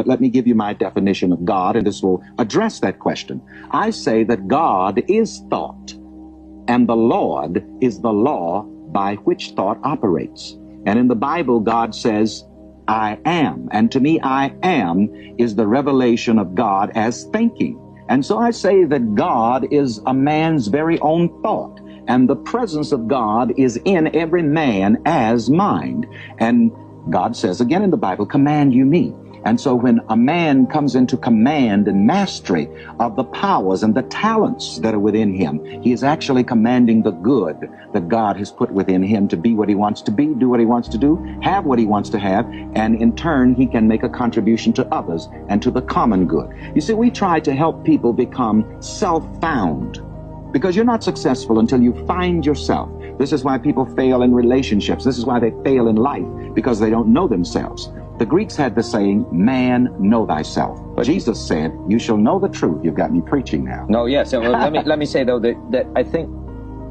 but let me give you my definition of God, and this will address that question. I say that God is thought, and the Lord is the law by which thought operates. And in the Bible, God says, I am. And to me, I am is the revelation of God as thinking. And so I say that God is a man's very own thought, and the presence of God is in every man as mind. And God says again in the Bible, command you me. And so when a man comes into command and mastery of the powers and the talents that are within him, he is actually commanding the good that God has put within him to be what he wants to be, do what he wants to do, have what he wants to have, and in turn he can make a contribution to others and to the common good. You see, we try to help people become self-found, because you're not successful until you find yourself. This is why people fail in relationships. This is why they fail in life, because they don't know themselves. The Greeks had the saying, man, know thyself. But Jesus said, you shall know the truth. You've got me preaching now. No, yes. Well, let me say, though, that I think,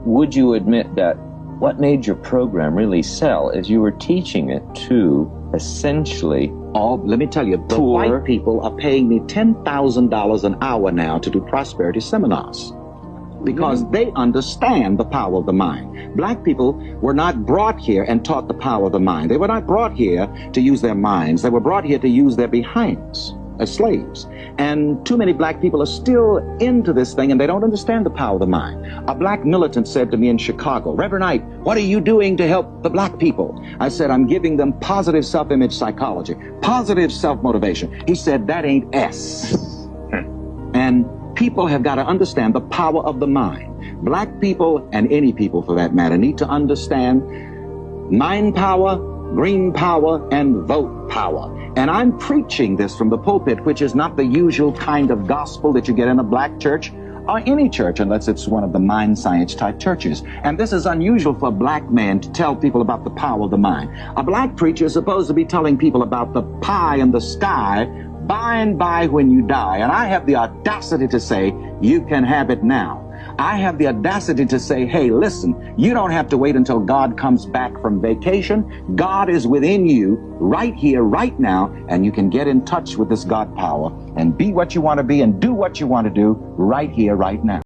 would you admit that what made your program really sell is you were teaching it to essentially let me tell you, the white people are paying me $10,000 an hour now to do prosperity seminars, because they understand the power of the mind. Black people were not brought here and taught the power of the mind. They were not brought here to use their minds. They were brought here to use their behinds as slaves. And too many black people are still into this thing, and they don't understand the power of the mind. A black militant said to me in Chicago, Reverend Ike, what are you doing to help the black people? I said, I'm giving them positive self-image psychology, positive self-motivation. He said, that ain't S. And people have got to understand the power of the mind. Black people, and any people for that matter, need to understand mind power, green power, and vote power. And I'm preaching this from the pulpit, which is not the usual kind of gospel that you get in a black church or any church, unless it's one of the mind science type churches. And this is unusual for a black man to tell people about the power of the mind. A black preacher is supposed to be telling people about the pie in the sky by and by when you die. And I have the audacity to say, you can have it now. I have the audacity to say, hey, listen, you don't have to wait until God comes back from vacation. God is within you right here, right now, and you can get in touch with this God power and be what you want to be and do what you want to do right here, right now.